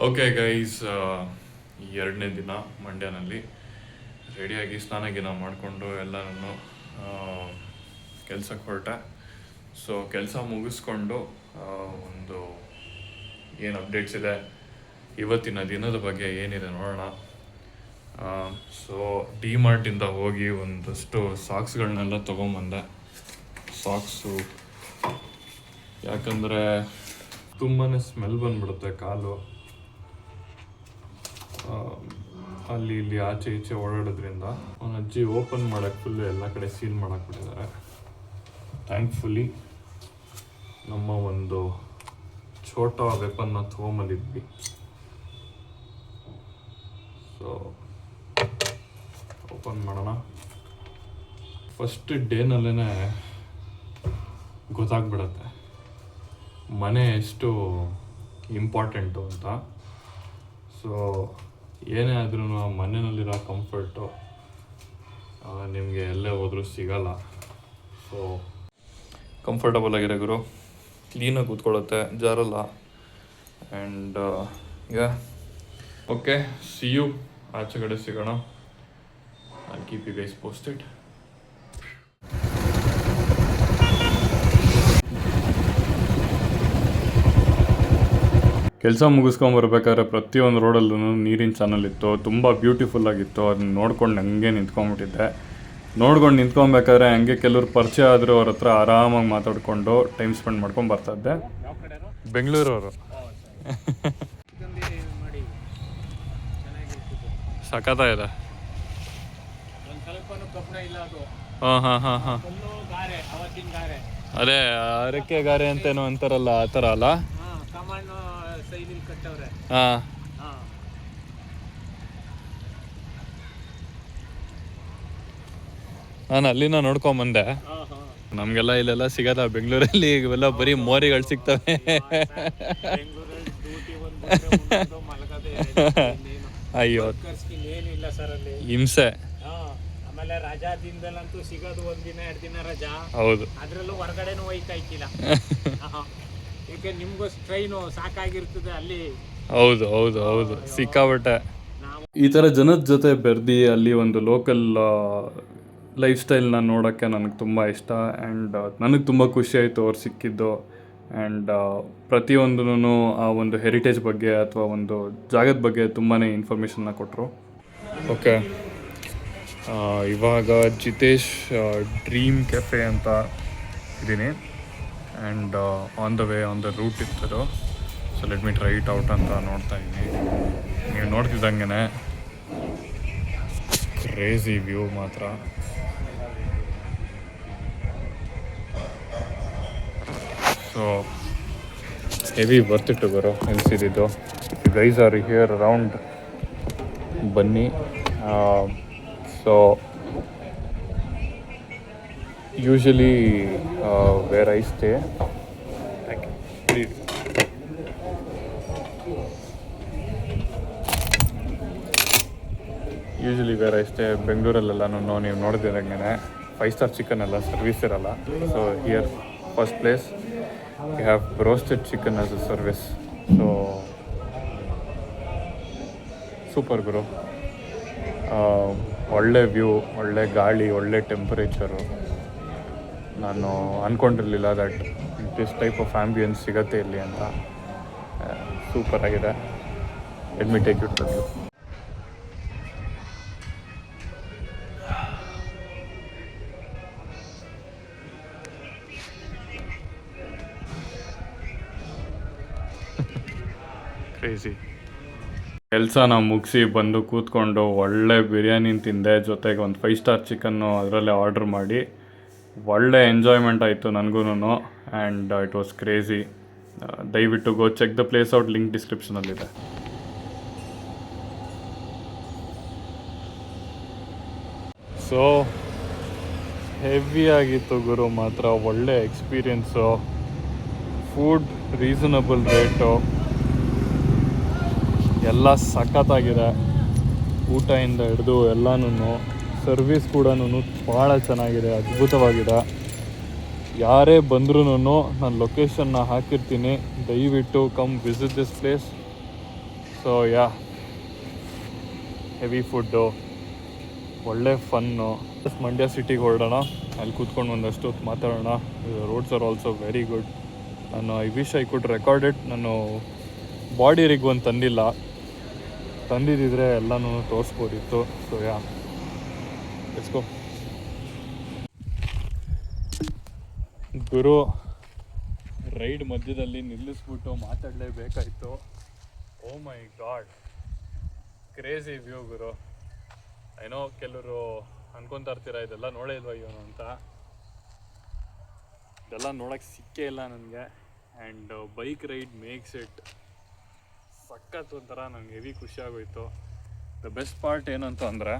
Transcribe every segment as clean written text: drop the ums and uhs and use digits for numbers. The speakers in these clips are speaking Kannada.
ಓಕೆ ಗೈಸ್, ಎರಡನೇ ದಿನ ಮಂಡ್ಯನಲ್ಲಿ ರೆಡಿಯಾಗಿ ಸ್ನಾನ ಗಿನ ಮಾಡಿಕೊಂಡು ಎಲ್ಲನೂ ಕೆಲಸಕ್ಕೆ ಹೊರಟೆ. ಸೊ ಕೆಲಸ ಮುಗಿಸ್ಕೊಂಡು ಒಂದು ಏನು ಅಪ್ಡೇಟ್ಸ್ ಇದೆ ಇವತ್ತಿನ ದಿನದ ಬಗ್ಗೆ ಏನಿದೆ ನೋಡೋಣ. ಸೊ ಡಿ ಮಾರ್ಟಿಂದ ಹೋಗಿ ಒಂದಷ್ಟು ಸಾಕ್ಸ್ಗಳನ್ನೆಲ್ಲ ತೊಗೊಂಬಂದೆ. ಸಾಕ್ಸು ಯಾಕಂದರೆ ತುಂಬಾ ಸ್ಮೆಲ್ ಬಂದ್ಬಿಡುತ್ತೆ ಕಾಲು, ಅಲ್ಲಿ ಇಲ್ಲಿ ಆಚೆ ಈಚೆ ಓಡಾಡೋದ್ರಿಂದ. ಅವನ ಅಜ್ಜಿ ಓಪನ್ ಮಾಡೋಕ್ಕೆ ಫುಲ್ಲು ಎಲ್ಲ ಕಡೆ ಸೀಲ್ ಮಾಡಾಕ್ಬಿಟ್ಟಿದ್ದಾರೆ. ಥ್ಯಾಂಕ್ಫುಲಿ ನಮ್ಮ ಒಂದು ಛೋಟ ವೆಪನ್ನ ತೊಗೊಂಬಂದಿದ್ವಿ. ಸೊ ಓಪನ್ ಮಾಡೋಣ. ಫಸ್ಟ್ ಡೇನಲ್ಲೇ ಗೊತ್ತಾಗ್ಬಿಡತ್ತೆ ಮನೆ ಎಷ್ಟು ಇಂಪಾರ್ಟೆಂಟು ಅಂತ. ಸೊ ಏನೇ ಆದ್ರೂ ಆ ಮನೆಯಲ್ಲಿರೋ ಕಂಫರ್ಟು ನಿಮಗೆ ಎಲ್ಲೇ ಹೋದರೂ ಸಿಗಲ್ಲ. ಸೊ ಕಂಫರ್ಟಬಲ್ ಆಗಿದೆ ಗುರು, ಕ್ಲೀನಾಗಿ ಕೂತ್ಕೊಳ್ಳುತ್ತೆ, ಜಾರಲ್ಲ. ಆ್ಯಂಡ್ ಓಕೆ, ಸಿ ಯು ಆಚೆ ಕಡೆ ಸಿಗೋಣ. I'll keep you guys posted. ಕೆಲಸ ಮುಗಿಸ್ಕೊಂಬರ್ಬೇಕಾದ್ರೆ ಪ್ರತಿಯೊಂದು ರೋಡಲ್ಲೂ ನೀರಿನ ಚಾನಲ್ ಇತ್ತು, ತುಂಬ ಬ್ಯೂಟಿಫುಲ್ ಆಗಿತ್ತು. ಅದನ್ನ ನೋಡ್ಕೊಂಡು ಹಂಗೆ ನಿಂತ್ಕೊಂಡ್ಬಿಟ್ಟಿದ್ದೆ. ನೋಡ್ಕೊಂಡು ನಿಂತ್ಕೊಬೇಕಾದ್ರೆ ಹಂಗೆ ಕೆಲವ್ರು ಪರಿಚಯ ಆದರೂ ಅವ್ರ ಹತ್ರ ಆರಾಮಾಗಿ ಮಾತಾಡಿಕೊಂಡು ಟೈಮ್ ಸ್ಪೆಂಡ್ ಮಾಡ್ಕೊಂಡು ಬರ್ತಾಯಿದ್ದೆ. ಬೆಂಗಳೂರವರು ಸಖತ್ತಾಗಿದೆ. ಹಾಂ ಹಾಂ ಹಾಂ ಹಾಂ ಅದೇ ಅರಕೆ ಗಾರೆ ಅಂತೇನೋ ಅಂತಾರಲ್ಲ, ಆ ಥರ ಅಲ್ಲ? ಹಾಂ ನಾನು ಅಲ್ಲಿನ ನೋಡ್ಕೊಂಬಂದೆ. ನಮಗೆಲ್ಲ ಇಲ್ಲೆಲ್ಲ ಸಿಗಲ್ಲ ಬೆಂಗಳೂರಲ್ಲಿ, ಇವೆಲ್ಲ ಬರೀ ಮೋರಿಗಳು ಸಿಗ್ತವೆ. ಅಯ್ಯೋ ಹಿಂಸೆ. ಆಮೇಲೆ ರಜಾ ದಿನದಲ್ಲಂತೂ ಸಿಗೋದು ಒಂದಿನ 2 ದಿನ ರಜಾ. ಹೌದು, ಅದ್ರಲ್ಲೂ ಹೊರಗಡೆನೂ ಹೋಯ್ತಾಯ್ತಿಲ್ಲ. ಈಗ ನಿಮ್ಗೂ ಟ್ರೈನು ಸಾಕಾಗಿರ್ತದೆ ಅಲ್ಲಿ. ಹೌದು ಹೌದು ಹೌದು, ಸಿಕ್ಕಾಬಟ್ಟೆ. ಈ ಥರ ಜನದ ಜೊತೆ ಬೆರೆದು ಅಲ್ಲಿ ಒಂದು ಲೋಕಲ್ ಲೈಫ್ ಸ್ಟೈಲ್ನ ನೋಡೋಕ್ಕೆ ನನಗೆ ತುಂಬ ಇಷ್ಟ. ಆ್ಯಂಡ್ ನನಗೆ ತುಂಬ ಖುಷಿ ಆಯಿತು ಅವ್ರು ಸಿಕ್ಕಿದ್ದು. ಆ್ಯಂಡ್ ಪ್ರತಿಯೊಂದೂ ಆ ಒಂದು ಹೆರಿಟೇಜ್ ಬಗ್ಗೆ ಅಥವಾ ಒಂದು ಜಾಗದ ಬಗ್ಗೆ ತುಂಬಾ ಇನ್ಫಾರ್ಮೇಷನ್ನ ಕೊಟ್ಟರು. ಓಕೆ, ಇವಾಗ ಜಿತೇಶ್ ಡ್ರೀಮ್ ಕೆಫೆ ಅಂತ ಇದ್ದೀನಿ. ಆ್ಯಂಡ್ ಆನ್ ದ ರೂಟ್ ಇತ್ತದು. So let me try it out ಅಂತ ನೋಡ್ತಾ ಇದ್ದೀನಿ. ನೀವು ನೋಡ್ತಿದ್ದಂಗೆ ಕ್ರೇಜಿ ವ್ಯೂ ಮಾತ್ರ. ಸೊ ಹೆವಿ ವರ್ತ್ ಇಟ್ ಬರೋ ಎನಿಸಿದ್ದು. ಗೈಸ್ ಆರ್ ಹಿಯರ್ ಅರೌಂಡ್, ಬನ್ನಿ. So usually where I stay, ಬೆಂಗಳೂರಲ್ಲೆಲ್ಲನೂ ನೀವು ನೋಡಿದಂಗೆ 5 ಸ್ಟಾರ್ ಚಿಕನ್ ಎಲ್ಲ ಸರ್ವಿಸ್ ಇರಲ್ಲ. So here first place you have roasted chicken as a service. So super ಗುರು. ಒಳ್ಳೆ ವ್ಯೂ, ಒಳ್ಳೆ ಗಾಳಿ, ಒಳ್ಳೆ ಟೆಂಪರೇಚರು. ನಾನು ಅಂದ್ಕೊಂಡಿರಲಿಲ್ಲ that this type of ambience ಸಿಗತ್ತೆ ಇಲ್ಲಿ ಅಂತ. ಸೂಪರ್ ಆಗಿದೆ. Let me take you to the view. Crazy. ಕೆಲಸನ ಮುಗಿಸಿ ಬಂದು ಕೂತ್ಕೊಂಡು ಒಳ್ಳೆ ಬಿರಿಯಾನಿ ತಿಂದೆ, ಜೊತೆಗೆ ಒಂದು 5 ಸ್ಟಾರ್ ಚಿಕನ್ನು ಅದರಲ್ಲೇ ಆರ್ಡ್ರ್ ಮಾಡಿ ಒಳ್ಳೆ ಎಂಜಾಯ್ಮೆಂಟ್ ಆಯಿತು ನನಗೂ. And it was crazy. ದಯವಿಟ್ಟು go check the place out, link ಡಿಸ್ಕ್ರಿಪ್ಷನಲ್ಲಿದೆ. ಸೊ ಹೆವಿ ಆಗಿತ್ತು ಗುರು ಮಾತ್ರ. ಒಳ್ಳೆ ಎಕ್ಸ್ಪೀರಿಯನ್ಸು. ಫುಡ್ ರೀಸನಬಲ್ ರೇಟು, ಎಲ್ಲ ಸಖತ್ತಾಗಿದೆ. ಊಟದಿಂದ ಹಿಡಿದು ಎಲ್ಲನೂ. ಸರ್ವಿಸ್ ಕೂಡ ಭಾಳ ಚೆನ್ನಾಗಿದೆ, ಅದ್ಭುತವಾಗಿದೆ. ಯಾರೇ ಬಂದ್ರೂ ನಾನು ಲೊಕೇಶನ್ನ ಹಾಕಿರ್ತೀನಿ, ದಯವಿಟ್ಟು come visit this place. So ya, heavy food, ಒಳ್ಳೆ ಫನ್ನು. ಜಸ್ಟ್ ಮಂಡ್ಯ ಸಿಟಿಗೆ ಹೊರಡೋಣ, ಅಲ್ಲಿ ಕೂತ್ಕೊಂಡು ಒಂದಷ್ಟು ಹೊತ್ತು ಮಾತಾಡೋಣ. Roads are also very good. ನಾನು I wish I could record it. ನಾನು ಬಾಡಿ ರಿಗ್ ಒಂದು ತಂದಿಲ್ಲ, ತಂದಿದ್ದಿದ್ರೆ ಎಲ್ಲನೂ ತೋರಿಸ್ಬೋದಿತ್ತು. So ya, let's go. ಗುರು, ರೈಡ್ ಮಧ್ಯದಲ್ಲಿ ನಿಲ್ಲಿಸ್ಬಿಟ್ಟು ಮಾತಾಡಲೇಬೇಕಾಯ್ತು. Oh my god, crazy view ಗುರು. ಏನೋ ಕೆಲವರು ಅನ್ಕೊತಾ ಇರ್ತೀರ ಇದೆಲ್ಲ ನೋಡೇ ಇಲ್ವ ಇವನು ಅಂತ. ಇದೆಲ್ಲ ನೋಡೋಕ್ಕೆ ಸಿಕ್ಕೇ ಇಲ್ಲ ನನಗೆ. And bike ride makes it ಸಖತ್ ಒಂಥರ ನನಗೆ ಹೆವಿ ಖುಷಿ ಆಗೋಯ್ತು. ದ ಬೆಸ್ಟ್ ಪಾರ್ಟ್ ಏನಂತ ಅಂದರೆ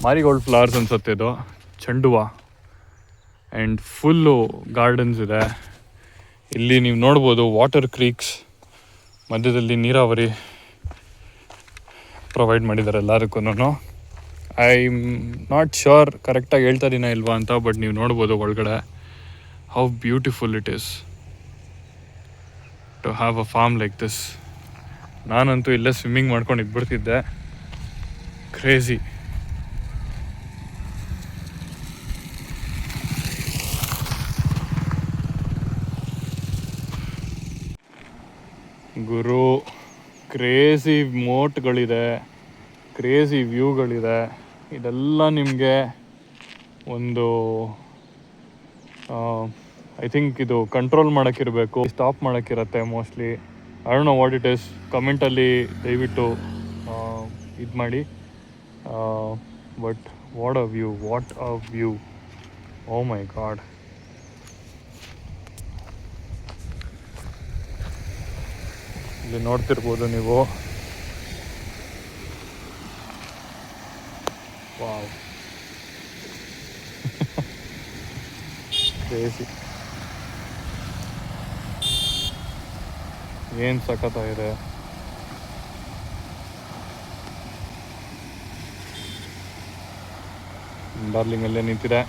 ಮಾರಿಗೋಲ್ಡ್ ಫ್ಲವರ್ಸ್ ಅನ್ಸುತ್ತೆ ಇದು, ಚೆಂಡು ಹೂವು. ಆ್ಯಂಡ್ ಫುಲ್ಲು ಗಾರ್ಡನ್ಸ್ ಇದೆ ಇಲ್ಲಿ. ನೀವು ನೋಡ್ಬೋದು ವಾಟರ್ ಕ್ರೀಕ್ಸ್, ಮಧ್ಯದಲ್ಲಿ ನೀರಾವರಿ ಪ್ರೊವೈಡ್ ಮಾಡಿದ್ದಾರೆ ಎಲ್ಲದಕ್ಕೂ. ಐ ಆಮ್ ನಾಟ್ ಶ್ಯೂರ್ ಕರೆಕ್ಟಾಗಿ ಹೇಳ್ತಾ ಇದೀನ ಇಲ್ವಾ ಅಂತ, ಬಟ್ ನೀವು ನೋಡ್ಬೋದು ಒಳಗಡೆ how beautiful it is to have a farm like this. ನಾನಂತೂ ಇಲ್ಲೇ ಸ್ವಿಮ್ಮಿಂಗ್ ಮಾಡ್ಕೊಂಡು ಇದ್ಬಿಡ್ತಿದ್ದೆ. ಕ್ರೇಜಿ. ಗುರು, ಕ್ರೇಜಿ ಮೋಟ್ಗಳಿದೆ, ಕ್ರೇಜಿ ವ್ಯೂಗಳಿದೆ. ಇದೆಲ್ಲ ನಿಮಗೆ ಒಂದು ಐ ಥಿಂಕ್ ಇದು ಕಂಟ್ರೋಲ್ ಮಾಡೋಕ್ಕಿರಬೇಕು, ಸ್ಟಾಪ್ ಮಾಡೋಕ್ಕಿರತ್ತೆ mostly. I don't know what it is. ಕಮೆಂಟಲ್ಲಿ ದಯವಿಟ್ಟು ಇದು ಮಾಡಿ. But what a view, oh my god. ಇಲ್ಲಿ ನೋಡ್ತಿರ್ಬೋದು ನೀವು. Wow, crazy. ಏನು ಸಖತ್ತಾಗಿದೆ. ಡಾರ್ಲಿಂಗ್ ಅಲ್ಲೇ ನಿಂತಿದೆ.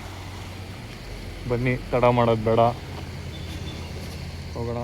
ಬನ್ನಿ, ತಡ ಮಾಡೋದು ಬೇಡ, ಹೋಗೋಣ.